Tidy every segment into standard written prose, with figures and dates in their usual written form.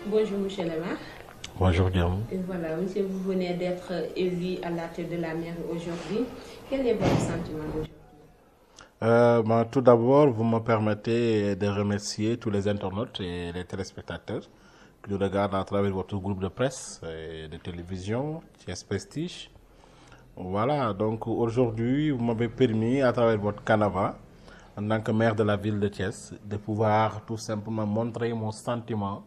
Bonjour, monsieur le maire. Bonjour, Guillaume. Voilà, monsieur, vous venez d'être élu à la tête de la mairie aujourd'hui. Quel est votre sentiment d'aujourd'hui? Tout d'abord, vous me permettez de remercier tous les internautes et les téléspectateurs qui nous regardent à travers votre groupe de presse et de télévision, Thiès Prestige. Voilà, donc aujourd'hui, vous m'avez permis, à travers votre canevas, en tant que maire de la ville de Thiès, de pouvoir tout simplement montrer mon sentiment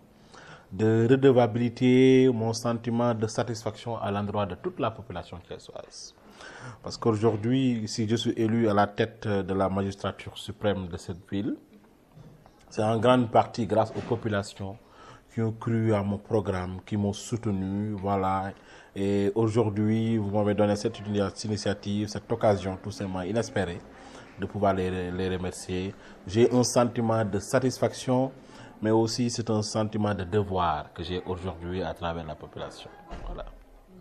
de redevabilité, mon sentiment de satisfaction à l'endroit de toute la population thiessoise. Parce qu'aujourd'hui, si je suis élu à la tête de la magistrature suprême de cette ville, c'est en grande partie grâce aux populations qui ont cru à mon programme, qui m'ont soutenu, voilà. Et aujourd'hui, vous m'avez donné cette initiative, cette occasion tout simplement inespérée de pouvoir les remercier. J'ai un sentiment de satisfaction, mais aussi c'est un sentiment de devoir que j'ai aujourd'hui à travers la population. Voilà.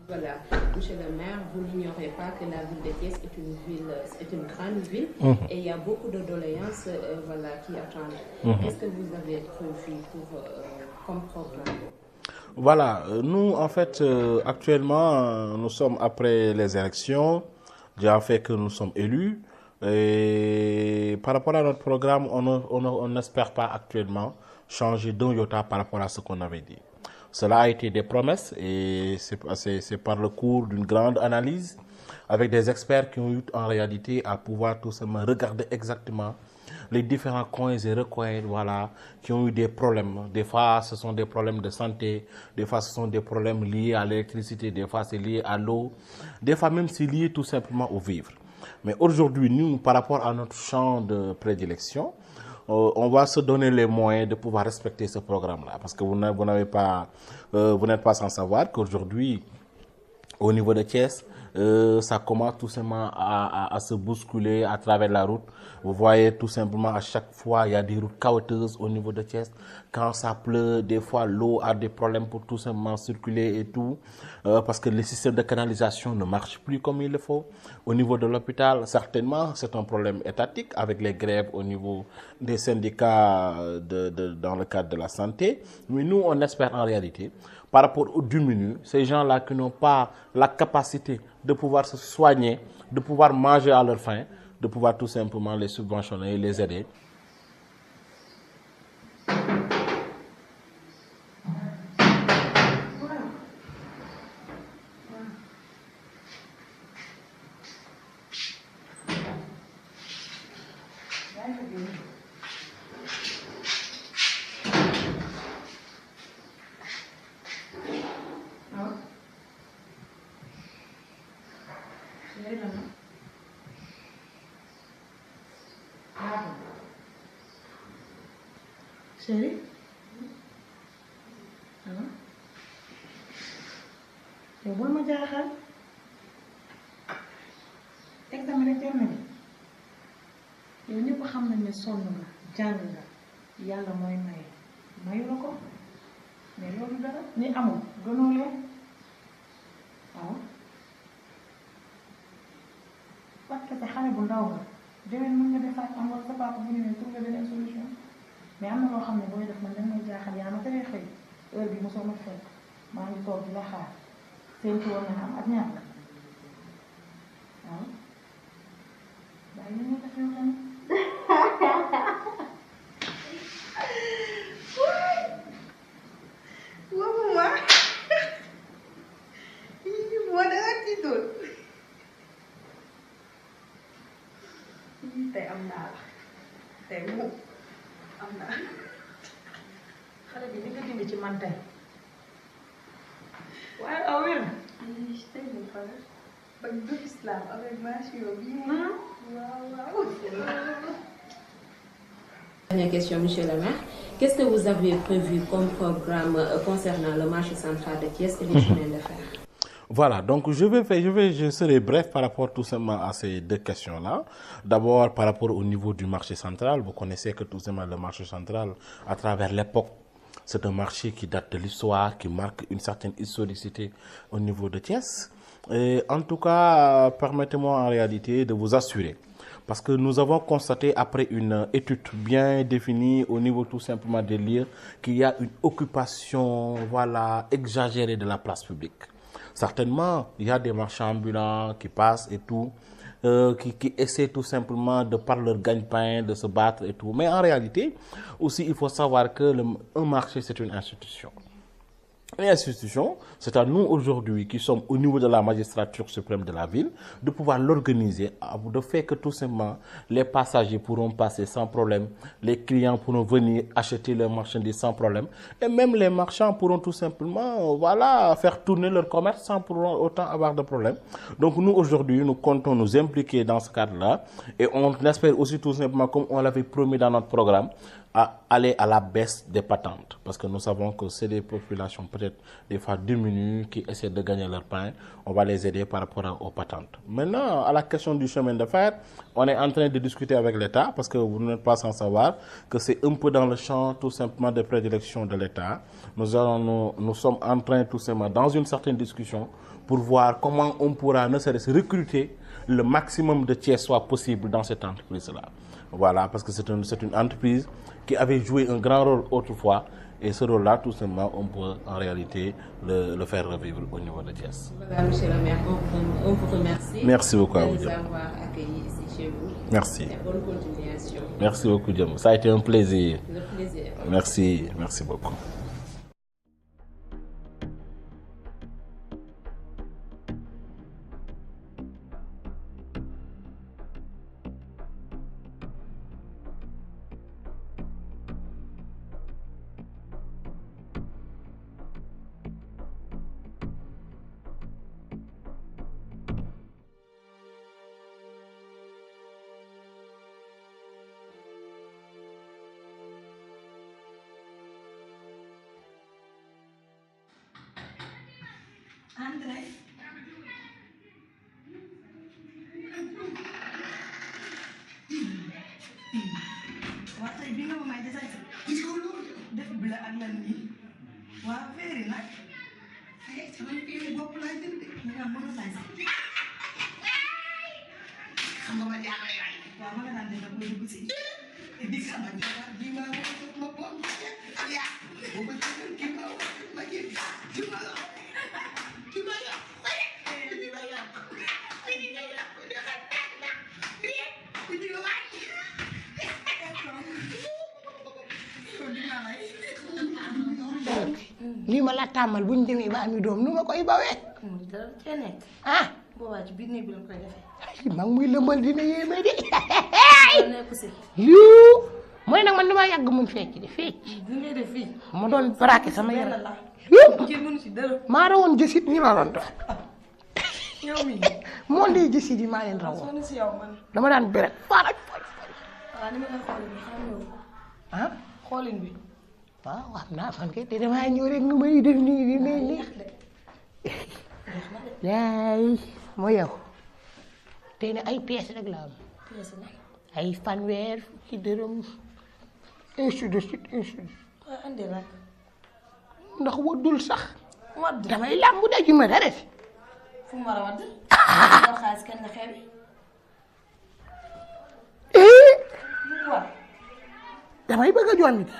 Voilà, monsieur le maire, vous n'ignorez pas que la ville de Thiès est une ville, est une grande ville et il y a beaucoup de doléances voilà, qui attendent. Qu'est-ce que vous avez prévu comme programme? Voilà, nous en fait actuellement nous sommes après les élections, déjà fait que nous sommes élus et par rapport à notre programme, on n'espère pas actuellement changer d'un iota par rapport à ce qu'on avait dit. Cela a été des promesses et c'est par le cours d'une grande analyse avec des experts qui ont eu en réalité à pouvoir tout simplement regarder exactement les différents coins et recoins, voilà, qui ont eu des problèmes. Des fois, ce sont des problèmes de santé, des fois, ce sont des problèmes liés à l'électricité, des fois, c'est lié à l'eau, des fois, même, c'est lié tout simplement au vivre. Mais aujourd'hui, nous, par rapport à notre champ de prédilection, on va se donner les moyens de pouvoir respecter ce programme-là. Parce que vous n'êtes pas sans savoir qu'aujourd'hui, au niveau de Thiès, ça commence tout simplement à se bousculer à travers la route. Vous voyez tout simplement à chaque fois, il y a des routes chaotiques au niveau de Thiès. Quand ça pleut, des fois l'eau a des problèmes pour tout simplement circuler et tout. Parce que les systèmes de canalisation ne marchent plus comme il le faut. Au niveau de l'hôpital, certainement, c'est un problème étatique avec les grèves au niveau des syndicats dans le cadre de la santé. Mais nous, on espère en réalité, par rapport aux diminués, ces gens-là qui n'ont pas la capacité de pouvoir se soigner, de pouvoir manger à leur faim, de pouvoir tout simplement les subventionner et les aider. Chérie? yow bul ma jaaxal examen rek jar na bi yow ñëpp xam nañ ne sonn nga jàng nga yàlla mooy maye mayu la ko mais loolu dara ñi amul gënoo leen waaw parce que xale bu ndaw nga déwén mën nga defaat am wala sa papa bu ñëwee trouver beneen solution mais am na loo xam ne booy def man dañ may jaaxal yaa ma teree xëy heure bi mosoo ma fekk maa ngi toog di la xaar seen ci war nga am ak ñaar waaw bàyyi nañu def yow tamit Wah, ini buat apa itu? Ini teh amna, teh mu, amna. xale bi li nga dindi ci man tey waaye awil Ini teh mu fana. Bagi Islam, avec masih bien. Wow. Dernière question, monsieur le maire. Qu'est-ce que vous avez prévu comme programme concernant le marché central de Thiès et les chemins de fer? Voilà, donc je serai bref par rapport tout simplement à ces deux questions-là. D'abord, par rapport au niveau du marché central, vous connaissez que tout simplement le marché central, à travers l'époque, c'est un marché qui date de l'histoire, qui marque une certaine historicité au niveau de Thiès. Et en tout cas, permettez-moi en réalité de vous assurer, Parce que nous avons constaté après une étude bien définie au niveau tout simplement des lieux qu'il y a une occupation exagérée de la place publique. Certainement, il y a des marchands ambulants qui passent et tout, qui essaient tout simplement de par leur gagne-pain, de se battre et tout. Mais en réalité, aussi, il faut savoir que un marché, c'est une institution. Une institution, c'est à nous aujourd'hui qui sommes au niveau de la magistrature suprême de la ville de pouvoir l'organiser, de faire que tout simplement les passagers pourront passer sans problème, les clients pourront venir acheter leurs marchandises sans problème et même les marchands pourront tout simplement faire tourner leur commerce sans pour autant avoir de problème. Donc nous aujourd'hui, nous comptons nous impliquer dans ce cadre-là et on espère aussi tout simplement, comme on l'avait promis dans notre programme, à aller à la baisse des patentes. Parce que nous savons que c'est des populations peut-être des fois diminuées qui essaient de gagner leur pain. On va les aider par rapport aux patentes. Maintenant, à la question du chemin de fer, on est en train de discuter avec l'État parce que vous n'êtes pas sans savoir que c'est un peu dans le champ tout simplement de prédilection de l'État. Nous sommes en train tout simplement dans une certaine discussion pour voir comment on pourra ne serait-ce recruter le maximum de Thiessois possible dans cette entreprise-là. Voilà, parce que c'est une entreprise qui avait joué un grand rôle autrefois et ce rôle-là, tout simplement, on peut en réalité le faire revivre au niveau de Thiès. Voilà, monsieur le maire, on vous remercie. Merci beaucoup à vous. De nous avoir accueillis ici chez vous. Merci. Et bonne continuation. Merci beaucoup, Diam. Ça a été un plaisir. Le plaisir. Merci beaucoup. André. waa tey bi nga ma may desay gis ko loolu def bi la ak lan nii waa féeri nag ay sama féeri bopp laa jënd de nga mën a lay sax xam nga ma jaaxle yaay waaw ma nga naan de dama dugg si di sama jabar bi ma ma bopp yaa bu ma jël ki ma ma jël ki ma la lii ma la tàmmal bu ñu demee ba ami doom nu ma koy bawee. dara cee nekk. ah. boobaa ci biir néeg bi lañ koy defee. maa ngi muy lëmbal dina yéeme de. nekk si. lii mooy nag man damaa yàgg mun fecc de fecc. bi ngay def fii. ma doon braqué sama yaram. ci mënu ci dara. maa rawoon jësit ñi ma doon doon. yow mii. moo ndee jësit yi maa leen rawoon. soo ne si yow man. dama daan beret farak farak. waaw ni ma koy xoolin bi xam nga ah. xoolin bi. waaw wax naa fan kay te damaa ñëw rek nga may def nii di mel ni. yaay moo yow. tey ne ay pièces rek la am. pièces la. ay fanweer fukki dërëm. ainsi de suite ainsi de suite. waaw andi rek. ndax waddul sax. wadd. damay làmbu daju ma dara si. fu mu war a wadd. war xaalis kenn nga xeebi. lu war. damay bëgg a joon nit.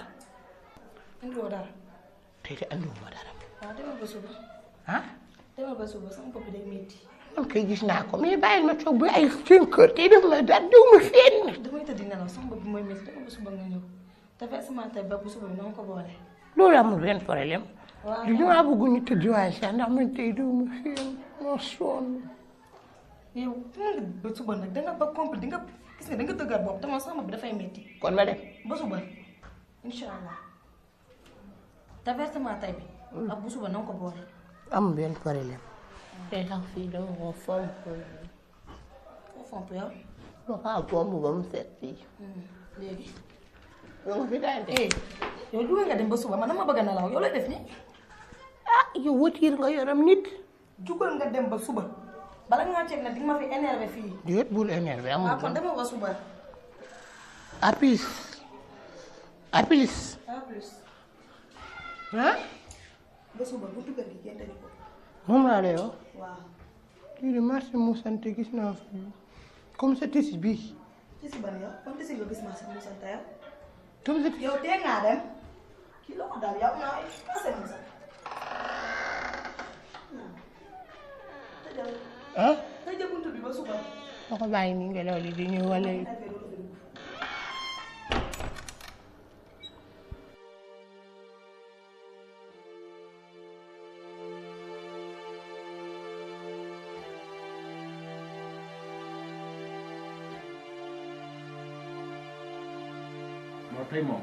indiwoo dara. tey de andiwuma dara. waaw demal ba suba. ah. demal ba suba sama bopp day métti. man kay gis naa ko mais bàyyil ma toog ba ay 5 heures tey def ma dara diw ma fenn. damay tëdd nelaw sama bopp bi mooy métti demal ba suba nga ñëw te versement tey ba bu suba bi na nga ko boole. loolu amul benn problème. waaw li ñu maa bëgg ñu tëdd waaye sax ndax man tey diw ma fenn moo sonn. yow mën nga ba suba nag danga ba complet di nga gis nga danga dëgër bopp te man sama bopp bi dafay métti. kon ma dem. ba suba incha allah te versement tey bi. ak bu suba na nga ko boole. amul benn problème. tey sax fii dama ko fomp. foo fomp yow. ma kaa fomp ba mu set fii. léegi. yow nga fi daan eh yow jugal nga dem ba suba man dama bëgg a nelaw yow lay def ni ah yow watiir nga yoram nit. jugal nga dem ba suba bala nga ceeb nag di nga ma fi énervé fii. déet bul énervé amul waaw kon dama ba suba. à plus. à plus. à plus. ah. ba suba bu dugal gi kenn dañu ko. moom laa lay wax. waaw. lii de marché mu sant gis naa fi comme sa tis bii tisi ban yow kon tisi nga gis ma sax mu sant yow. Tabaski yow tee ngaa dem kii la ko dal yow naa ay passé mu sax. ah tëjee buntu bi ba suba. ma ko bàyyi nii ngelaw li di ñëw wala non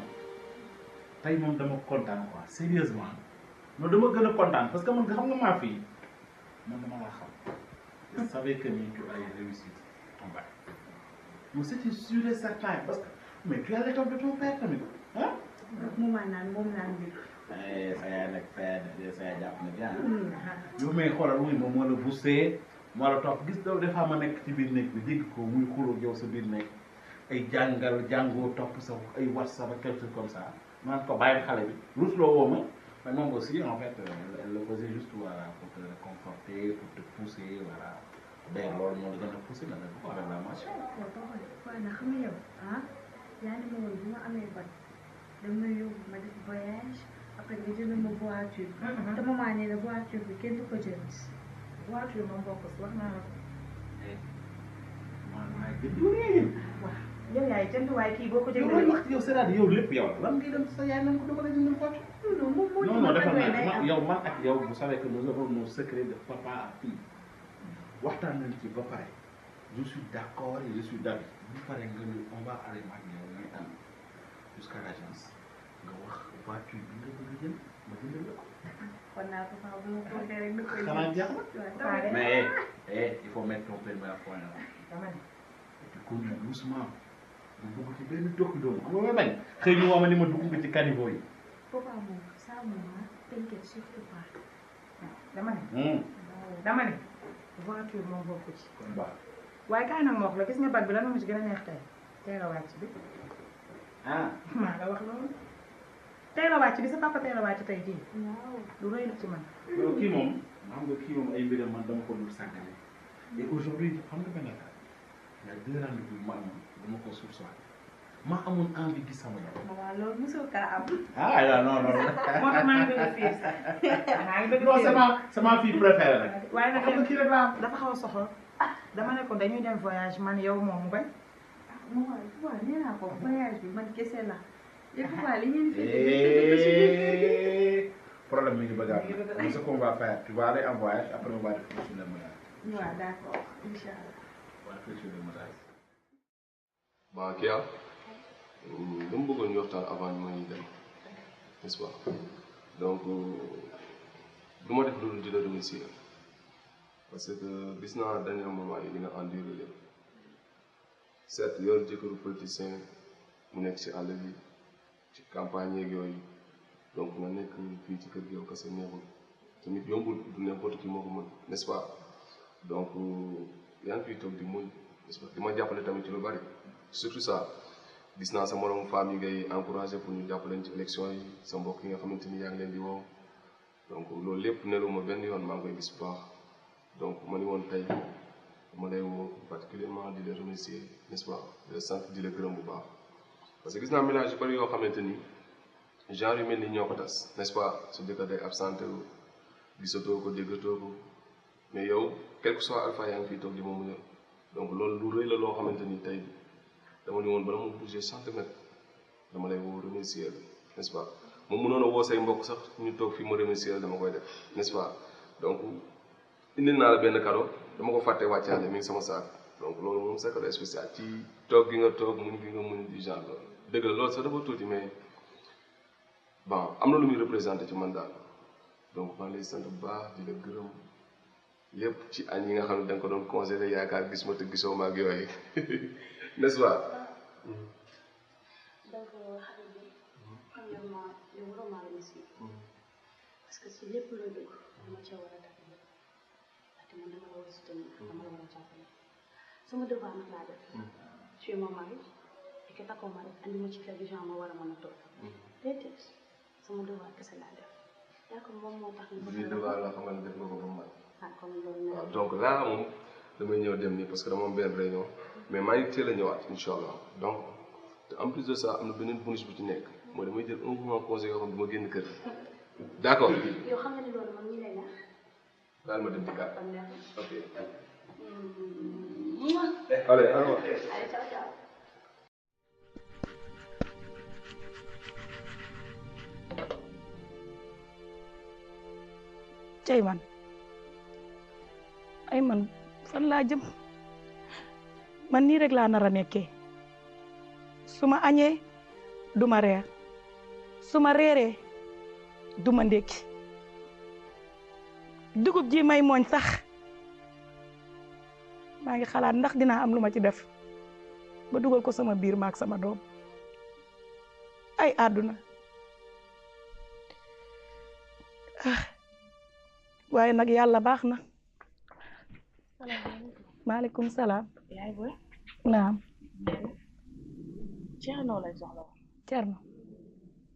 tey moom dama kontaan quoi sérieusement non dama gën a kontaan parce que man xam nga maa fii man dama laa xam je savais que ni tu allais réussir ton bac mais c'était sûr et certain parce que mais tu as l'étoffe de ton père tamit ah. moom naan bi. sa yaay nag sa yaay jàpp na bien yow mais xoolal wuy moom moo la boosté moo la topp gis daw des fois ma nekk ci biir néeg bi dégg ko muy xuloo yow sa biir néeg ay jàngoo topp sa ay WhatsApp ak quelque chose comme ça naan ko bàyyi xale bi rusloo woo ma mais moom aussi en fait elle le faisait juste voilà pour te conforter pour te pousser voilà d'ailleurs loolu moo la gën a poussé na la ko avec la machine. waaw na xam nga yow yaa ni ma woon bu ma amee bac dama yóbbu ma def voyage après nga jënd ma voiture. te maman nee na voiture bi kenn du ko jënd. voiture moom bokk si wax naa la ko. man maa ngi jënd waaw yow yaay jënd waaye kii boo ko yow jëndee. wax yow c'est-à-dire yow lépp yow lan ngay dem sa yaay nan ko dama la jëndal voiture. non defal naa yow man ak yow vous savez que nous avons nos secrets de papa à fille waxtaan nañ ci ba pare je suis d'accord et je suis d'avis bu paree nga ni on va aller mag yow ngay am jusqu'à l'agence nga wax voiture bi nga bëgg a jël ma jëndal la ko. kon naa ko faaw bu ma ko waxee rek. xanaa jeex na mais il faut mettre ton permis à point dama ne. tu conduis doucement bu bëgg ci benn tokki doomu xam nga bañ xëy ñu woo ma ni ma dugg nga ci caniveau yi. Papa moom ça moom t'inquiète surtout pas. dama ne voiture moom bokk ci. kon baax waaye kaay nag ma wax la gis nga bac bi lan moo ci gën a neex tey teel a wàcc bi. maa la wax loolu. teel a wàcc bi sa papa teel a wàcc tey jii. waaw lu rëy la ci man. yow kii moom xam nga kii moom ay mbiram man dama ko dul sàggane et aujourd'hui xam nga benn affaire il y a 2 rendez-vous ma amoon dama ko sursoir ma amoon envie gis sama yaay. maman loolu mosoo kaa am. non. moo tax maa ngi bëgg a fiir sax. maa ngi bëgg a non fiir c'est ma fille préférée nag. waaye nag xam nga kii rek laa am. dafa xaw a soxla. dama ne ko dañuy dem voyage man yow moom mu bañ. maman waaw nee naa ko voyage bi man kese la. et puis li ngeen fi problème mi ngi bëgg a am. ce qu'on va faire tu vas aller en voyage après on va réfléchir sur le mariage. waaw d'accord inchallah. On va réfléchir sur le mariage. Bah Kia dama bëggoon ñu waxtaan avant ñu may dem n'est-ce pas donc du ma def loolu di la remercier parce que gis naa dernier moment yi li nga enduré lépp certes yor jëkkëru politicien mu nekk ci àll bi ci campagne yeeg yooyu donc nga nekk fii ci kër gi yow kese neexul tamit yombul du n'importe qui moo ko mën n'est-ce pas donc yaa ngi fiy toog di muñ n'est-ce pas di ma jàppale tamit ci lu bari surtout ça gis naa sa moromu femme yi ngay encouragé pour ñu jàpp leen ci élection yi sa mbokk yi nga xamante ni yaa ngi leen di woo donc loolu lépp neluma benn yoon maa ngi koy gis bu baax donc ma ni woon tey ma lay woo particulièrement di la remercier n'est-ce pas di la sant di la gërëm bu baax parce que gis naa ménage yu bari yoo xamante ni genre yu mel ni ñoo ko tas n'est-ce pas su jëkkër day absenté wu gisatoo ko déggatoo ko mais yow quel que soit alpha yaa ngi fiy toog di ma muñal donc loolu lu rëy la loo xamante ni tey dama ni woon bala ma bouger centimètre dama lay woo remercier la n'est-ce pas moom mënoon a woo say mbokk sax ñu toog fii ma remercier la dama koy def n'est-ce pas donc indil naa la benn cadeau dama ko fàtte wàccaale mi ngi sama saak donc loolu moom c'est cadeau spécial ci toog gi nga toog muñ gi nga muñ di genre loolu dëgg la loolu sax dafa tuuti mais bon am na lu muy représenté ci man daal donc maa ngi lay sant bu baax di la gërëm lépp ci añ yi nga xam ne da nga ko doon conseillé yaakaar gis ma te gisoo ma ak yooyu n'est-ce pas. donc xale bi premièrement yow waroo maa remercier parce que si lépp looy dugg dama ca war a def te man dama la war a soutenir dama la war a jàppale sama devoir nag laa def tu es mon mari et que takkoo ma rek andi ma ci kër gi genre ma war a mën a toog déedéet sama devoir kese laa def yaa ko moom moo tax lii devoir la xam nga def nga ko ba mu mat. comme loolu waaw donc là moom damay ñëw dem nii parce que dama am benn réunion mais maa ngi teel a ñëwaat incha allah donc te en plus de ça am na beneen bonus bu ci nekk mooy damay jël un mois congé yoo xam ne du ma génn kër d' accord. yow xam nga ne loolu man mii lay neex. daal ma dem ci kàr. ok. Allez, allez au revoir. Allez, ciao, ciao. cey man ay man fan laa jëm man nii rek laa nar a nekkee su ma añee du ma reer su ma reeree du ma ndékki dugub ji may mooñ sax maa ngi xalaat ndax dinaa am lu ma ci def ba dugal ko sama biir maak sama doom ay àdduna waaye nag yàlla baax na. maaleykum salaam. yaay booy. naam. Thierno lay soxla. Thierno.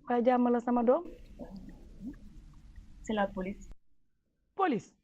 waaye jàmm la sama doom. c'est la police. police.